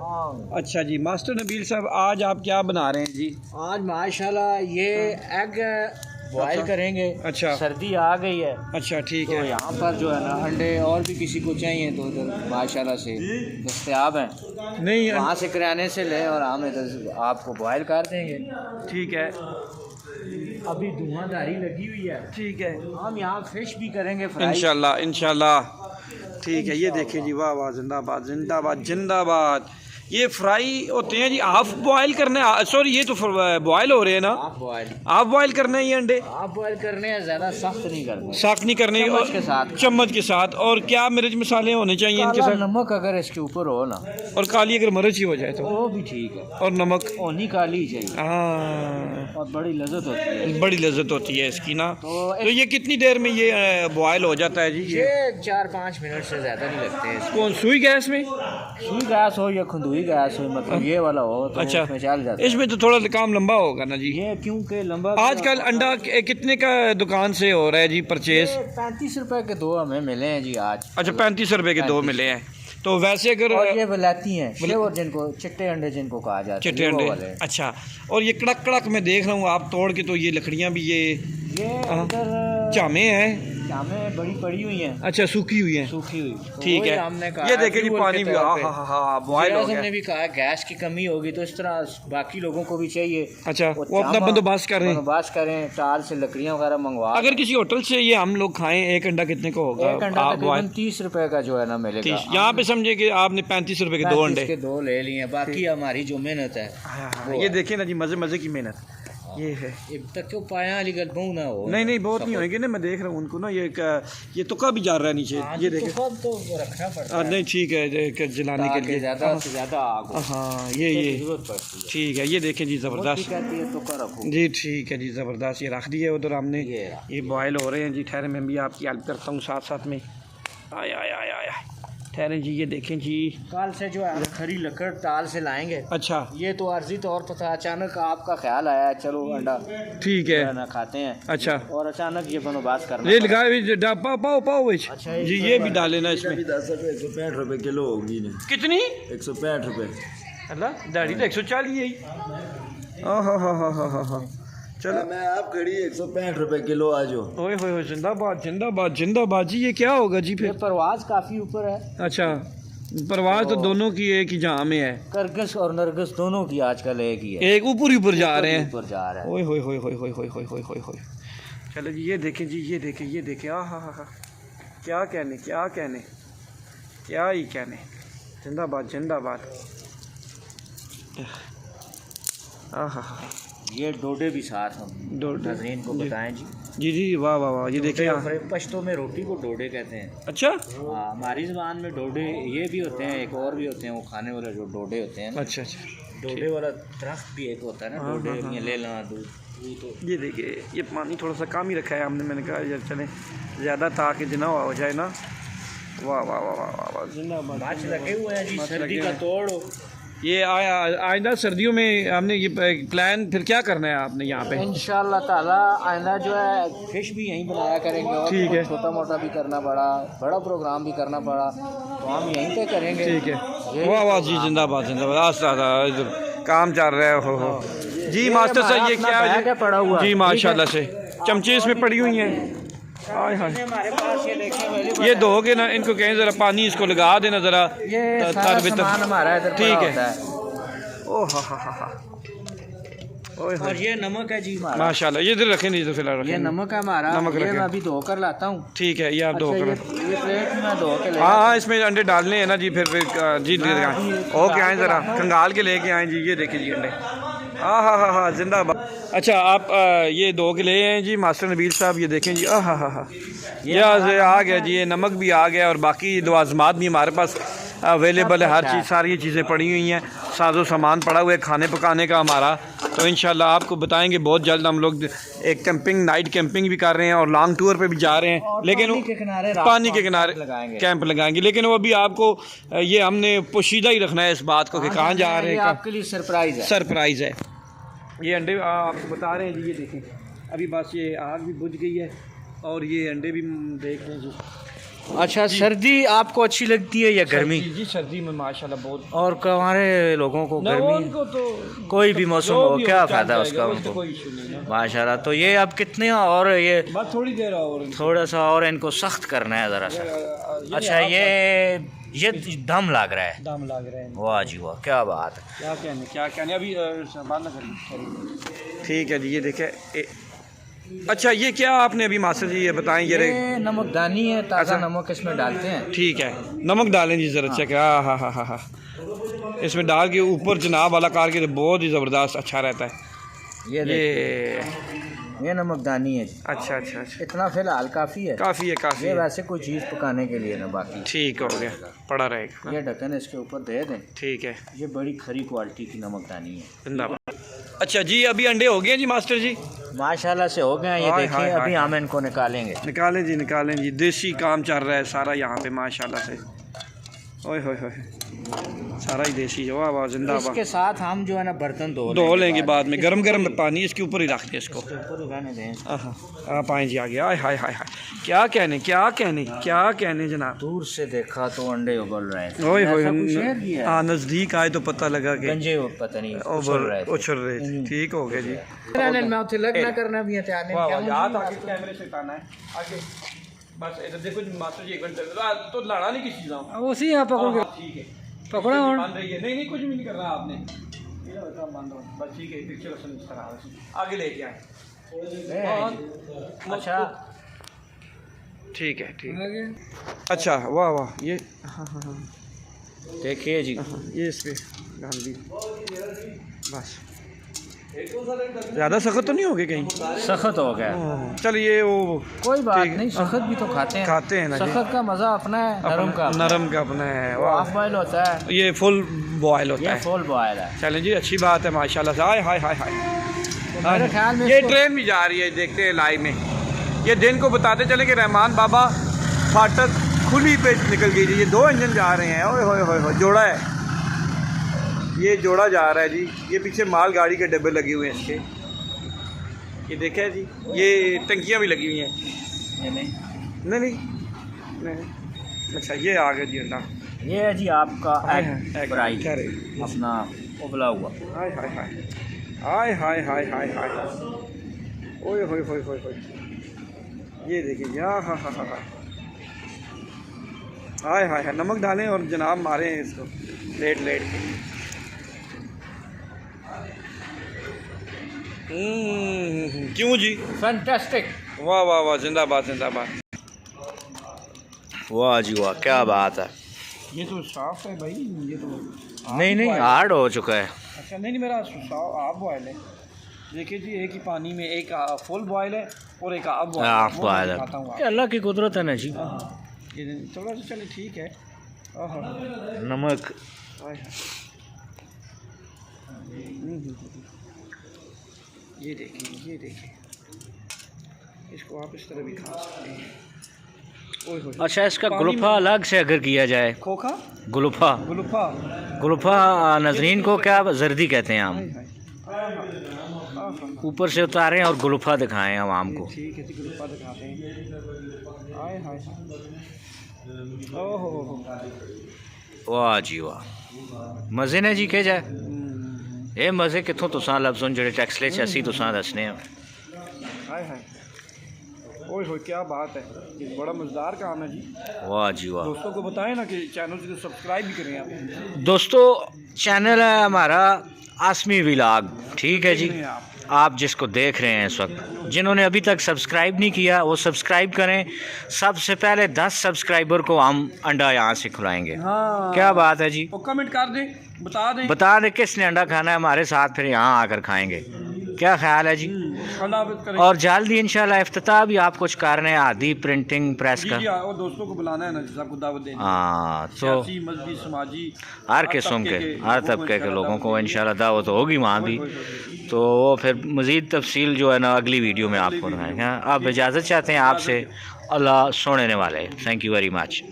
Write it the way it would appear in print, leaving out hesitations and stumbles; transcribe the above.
अच्छा जी मास्टर नबील साहब, आज आप क्या बना रहे हैं जी? आज माशाल्लाह ये एग बॉयल करेंगे। अच्छा, सर्दी आ गई है। अच्छा ठीक तो है। यहाँ पर जो है ना अंडे और भी किसी को चाहिए तो इधर माशाल्लाह से दस्तयाब हैं। नहीं वहाँ से किराने से ले और हम इधर आपको बॉयल कर देंगे। ठीक है, अभी धुआंधारी लगी हुई है। ठीक है, हम यहाँ फिश भी करेंगे फ्राई इंशाल्लाह इंशाल्लाह। ठीक है, ये देखिए जी, वाह वाह, जिंदाबाद जिंदाबाद जिंदाबाद। ये फ्राई होते हैं जी, हाफ बॉयल करने, सॉरी ये तो बॉयल हो रहे हैं ना? हाफ बॉयल करने हैं ये अंडे? आप बॉयल करने हैं, ज़्यादा सख्त नहीं करने। सख्त नहीं करने, चम्मच के साथ। चम्मच के साथ। और क्या मिर्च मसाले होने चाहिए इनके साथ? नमक अगर इसके ऊपर हो ना, और काली अगर मिर्च ही हो जाए तो वो भी ठीक है। और नमक ओनी काली ही चाहिए। हाँ, और बड़ी लज्जत होती है। बड़ी लज्जत होती है इसकी ना। तो ये कितनी देर में ये बॉयल हो जाता है जी? ये 4-5 मिनट से ज़्यादा नहीं लगते हैं। कौन, सुई गैस में? सुई गैस हो या खंदूई गैस हो, मतलब ये वाला हो तो अच्छा, उसमें चल जाता है। इसमें तो थोड़ा काम लंबा होगा ना जी? ये क्योंकि लंबा आजकल अंडा कितने का दुकान से हो रहा है जी परचेज? 35 रुपए के 2 हमें मिले हैं जी आज। अच्छा, 35 रुपए के 2 मिले हैं। तो वैसे अगर और ये वलाती हैं फ्लेवर, जिनको चिट्टे अंडे जिनको कहा जाता है, चिट्टे ये वो अंडे। वाले हैं। अच्छा, और ये कड़क कड़क मैं देख रहा हूँ आप तोड़ के, तो ये लकड़ियाँ भी ये इधर चामे हैं। चामे बड़ी पड़ी हुई हैं। अच्छा, सूखी हुई हैं। सूखी हुई। तो ठीक वही है, हमने कहा ये देखे जी, फ्यूल पानी के भी तौर पे। हाँ बॉयल हो गया। हमने भी कहा गैस की कमी होगी तो इस तरह बाकी लोगों को भी चाहिए। अच्छा, वो अपना बंदोबस्त करें, बंदोबस्त करें, टाल से लकड़ियाँ वगैरह मंगवा। अगर किसी होटल से ये हम लोग खाएं, एक अंडा कितने का होगा? एक अंडा तकरीबन 30 रुपए का जो है ना मिलेगा। यहाँ पे समझे कि आपने 35 रुपए के 2 अंडे के 2 ले लिए। बाकी हमारी जो मेहनत है ये देखिए ना जी, मजे मजे की मेहनत ये है। अब तक क्यों पाया अली गल बहु ना हो। नहीं बहुत नहीं होंगे ना, मैं देख रहा हूँ उनको ना, ये तुक्का भी जा रहा है नीचे। ये देखिए, तो रखना पड़ता है। नहीं ठीक है, जलाने के लिए ज़्यादा से ज़्यादा आग हो। हाँ, ये जरूरत पड़ती है। ठीक है। ये देखें जी, ज़बरदस्त कहती है तुक्का रखो जी। ठीक है जी, ज़बरदस्त। ये रख दिया उधर हमने, ये बॉयल हो रहे हैं जी। ठहरे, मैं भी आपकी हेल्प करता हूँ साथ साथ में। आया आया आया आया, ठहरे जी। ये देखें जी, कल से जो है खरी लकड़ ताल से लाएंगे। अच्छा, ये तो अर्जी तौर पर था, अचानक आपका ख्याल आया चलो अंडा ठीक है ना खाते हैं। अच्छा, और अचानक ये बंदोबस्त करना ये लगाए पाओ पाओ अच्छा, जी, ये भी डाले ना इसमें। 165 रुपए किलो होगी ना। कितनी? 165 रुपए। अल्लाह, दाढ़ी तो 140 है ही। हाँ, चलो, मैं आप खड़ी 165 रुपए किलो आज हो। ओए होए, जिंदाबाद जिंदाबाद जिंदाबाद जी। ये क्या होगा जी ये फिर? परवाज काफी ऊपर है। अच्छा, परवाज तो दोनों की एक ही जहाँ में है। करगस और नरगस दोनों की आजकल एक ही है। एक ऊपर ही ऊपर जा रहे हैं। ऊपर जा रहा है। ओए होए होए होए होए होए होए होए होए होए। चलो जी, ये देखें जी, ये देखें, ये देखें। हाँ, क्या कहने, क्या कहने, क्या ही कहने। जिंदाबाद जिंदाबाद। हाँ, ये डोडे भी साथ हम नाज़रीन को बताएं जी। जी, वाह वाह वाह। ये देखिए, पश्तो में रोटी को डोडे कहते हैं। अच्छा, हमारी ज़बान में डोडे ये भी होते हैं, एक और भी होते हैं वो खाने वाले जो डोडे होते हैं। अच्छा, डोडे वाला दरख्त भी एक होता है ना, डोडे ले ला दूध। तो ये देखिए, ये पानी थोड़ा सा कम ही रखा है हमने। मैंने कहा यार चले ज़्यादा, ताकि जना हो जाए ना। वाह वाह वाह वाह वाह, जिंदाबाद। माछ लगे हुए हैं जी, सर्दी का तोड़। ये आइंदा सर्दियों में हमने ये प्लान फिर क्या करना है आपने यहाँ पे? इंशाअल्लाह ताला आइंदा जो है फिश भी यहीं बनाया करेंगे। और ठीक है, छोटा मोटा भी करना पड़ा, बड़ा प्रोग्राम भी करना पड़ा तो हम यहीं पे करेंगे। ठीक है। वाह वाह जी, जिंदाबाद जिंदाबाद। आस्ता इधर काम चल रहा है। हो जी मास्टर साहब, ये क्या है पड़ा हुआ जी? माशाल्लाह से चमचे इसमें पड़ी हुई हैं। हमारे पास ये देखें, ये धोगे ना, इनको कहें ज़रा पानी इसको लगा देना ज़रा। ये सारा सामान हमारा इधर ठीक है। ओह हा। और ये नमक है जी हमारा। माशाल्लाह, ये इधर रखें, नहीं तो फिलहाल ये नमक है हमारा। नमक ये मैं अभी धो कर लाता हूँ। ठीक है, ये आप धो कर। ये प्लेट में धो के ले। हाँ, इसमें अंडे डालने हैं ना जी। फिर जी ओके, आए ज़रा खंगाल के लेके आए जी। ये देखिए जी अंडे। हाँ, जिंदाबाद। अच्छा, आप ये 2 के ले हैं जी मास्टर नबील साहब। ये देखें जी, हाँ, ये आ गया जी। ये नमक भी आ गया और बाकी लवाज़मात भी हमारे पास अवेलेबल है। हर चीज़, सारी चीज़ें पड़ी हुई हैं, साजो सामान पड़ा हुआ है खाने पकाने का हमारा। तो इंशाल्लाह आपको बताएंगे बहुत जल्द। हम लोग एक कैंपिंग, नाइट कैंपिंग भी कर रहे हैं और लॉन्ग टूर पे भी जा रहे हैं। लेकिन पानी के किनारे कैंप लगाएंगे। लेकिन वो अभी आपको ये हमने पोशीदा ही रखना है इस बात को कि कहाँ जा रहे हैं। आपके लिए सरप्राइज़ है। ये अंडे आपको बता रहे हैं जी। ये देखें, अभी बस ये आग भी बुझ गई है और ये अंडे भी देख लें जी। अच्छा, सर्दी आपको अच्छी लगती है या गर्मी? जी सर्दी में माशाल्लाह बहुत। और हमारे लोगों को गर्मी, उनको तो कोई भी मौसम जो हो भी क्या हो, फायदा चल उसका जाएगा, उससे उनको? कोई इशू नहीं ना। माशाल्लाह। तो ये अब कितने और ये बस थोड़ी देर और थोड़ा सा और इनको सख्त करना है ज़रा सा। अच्छा, ये दम लग रहा है। दाम लग रहे हैं। वाह जी वाह, क्या बात है। क्या कहने अभी बंद करें। ठीक है जी, ये देखे। अच्छा ये क्या आपने अभी मास्टर जी ये बताएं। ये नमकदानी है, ताज़ा नमक इसमें डालते हैं। ठीक है, नमक डालें जी ज़रा चेक। हाँ हाँ हाँ हाँ, इसमें डाल के ऊपर जनाब वाला कार के तो बहुत ही ज़बरदस्त अच्छा रहता है। ये नमकदानी है जी। अच्छा अच्छा अच्छा, इतना फिलहाल काफ़ी है। काफ़ी है काफ़ी ये है। वैसे कोई चीज़ पकाने के लिए ना, बाकी ठीक हो गया, पड़ा रहेगा। ये ढक्कन इसके ऊपर दे दें। ठीक है, ये बड़ी खरी क्वालिटी की नमकदानी है। जिंदाबाद। अच्छा जी, अभी अंडे हो गए जी मास्टर जी? माशाल्लाह से हो गए हैं। ये हाय, देखिए, हाय, अभी हाय। हम इनको निकालेंगे। निकालें जी, देसी काम चल रहा है सारा यहाँ पे माशाल्लाह से। ओए होए होए, सारा ही देसी है। वाह वाह, जिंदाबाद। इसके साथ हम जो है ना बर्तन धो लेंगे बाद में, गरम गरम पानी इसके ऊपर ही रख दें इसको। इसके ऊपर ही रहने दें। आप आए जी, आ गया। हाय हाय हाय हाय, क्या कहने जनाब। दूर से देखा तो अंडे उबल रहे हैं। ओए ऐसा होए, कुछ है भी है। हाँ नज़दीक आए तो पता लगा कि गंजे पता नहीं उछल रहे थे। ठीक हो गया जी। लगना करना भी है। वाह वाह, हाथ आगे कैमरे से उठाना है आगे। बस इधर देखो जी मास्टर जी, एक मिनट तो लाना नहीं किसी चीज़ उसी यहाँ पकड़ के ठीक है, पकड़ा और बंद रही है। नहीं कुछ भी नहीं करना आपने, बंद हो बस। ठीक है, पिक्चर इस तरह आगे लेके आए। अच्छा ठीक है। अच्छा वाह वाह, ये हाँ हाँ हाँ, देखिए जी, ये इस पे डाल दी बस। ज़्यादा सख्त तो नहीं हो गए कहीं? सख्त हो गया। चलिए वो कोई बात नहीं, सख्त भी तो खाते हैं ना जी। सख्त का मज़ा अपना है, नरम का अपना है। हाफ बॉयल होता है, ये फुल बॉयल होता ये है। फुल बॉयल है। चलें जी, अच्छी बात है माशाल्लाह से। हाय हाय हाय हाय, मेरे ख्याल में ये ट्रेन भी जा रही है, देखते हैं लाइव में। ये दिन को बताते चले कि रहमान बाबा फाटक खुली पे निकल गई जी। ये 2 इंजन जा रहे हैं। ओए होए होए, जोड़ा है, ये जोड़ा जा रहा है जी। ये पीछे माल गाड़ी के डब्बे लगे हुए हैं इसके, ये देखे जी। ये टंकियाँ भी लगी हुई हैं। ये नहीं। अच्छा, ये आ गया जी अंडा। ये है जी आपका एग फ्राई, क्या रे? अपना उबला हुआ। हाय हाय हाय हाय हाय हाय हाय हाय, ओए होए होए होए होए, ये देखिए। हाँ हाँ हाँ हाँ, हाय हाय हाय। नमक डालें और जनाब मारें इसको लेट के। क्यों जी? फैंटास्टिक। वाह वाह वाह, जिंदाबाद। वाह जी वाह, क्या बात है। ये तो साफ है भाई, ये तो नहीं हार्ड हो चुका है। अच्छा नहीं, मेरा हाफ बॉयल है। देखिए जी, एक ही पानी में एक फुल बॉयल है और एक हाफ बॉयल है। अल्लाह की कुदरत है ना जी। ये थोड़ा सा चले, ठीक है। नमक ये देखिए, इसको आप इस तरह भी खा सकते हैं। ओए होए। अच्छा, इसका गुलफा अलग से अगर किया जाए, खोखा गुलफा नजरीन को क्या जर्दी कहते हैं हम, ऊपर से उतारें और गुलफा दिखाएं आवाम को। ठीक है, गुलफा दिखाते हैं। हाय हाय, ओहो, वाह जी वाह, मज़े ने जी के जाए। ये मज़े कितों तुसां लफ्ज़ों जेह्ड़े टैक्सले च असीं तुसां दसने हैं। हाय हाय, ओए होए, क्या बात है। ये बड़ा मज़ेदार काम है जी। वाह जी वाह। दोस्तों को बताएं ना कि चैनल को सब्सक्राइब भी करें आप। दोस्तों, चैनल है हमारा आसमी व्लॉग, ठीक है जी। आप जिसको देख रहे हैं इस वक्त, जिन्होंने अभी तक सब्सक्राइब नहीं किया वो सब्सक्राइब करें। सबसे पहले 10 सब्सक्राइबर को हम अंडा यहाँ से खिलाएंगे। हाँ, क्या बात है जी। वो कमेंट कर दें, बता दें किसने अंडा खाना है हमारे साथ, फिर यहाँ आकर खाएंगे। क्या ख्याल है जी। और जल्दी इंशाल्लाह इफ्तिताह भी आप कुछ कर रहे हैं, आदि प्रिंटिंग प्रेस का। और दोस्तों को बुलाना है ना, सबको दावत देनी। हाँ, तो मजहबी समाजी हर किस्म के, हर तबके के लोगों को इंशाल्लाह दावत होगी वहाँ भी। तो वो फिर मज़ीद तफसील जो है ना अगली वीडियो में आपको बताएंगे। आप इजाज़त चाहते हैं आपसे। अल्लाह सुनने वाले, थैंक यू वेरी मच।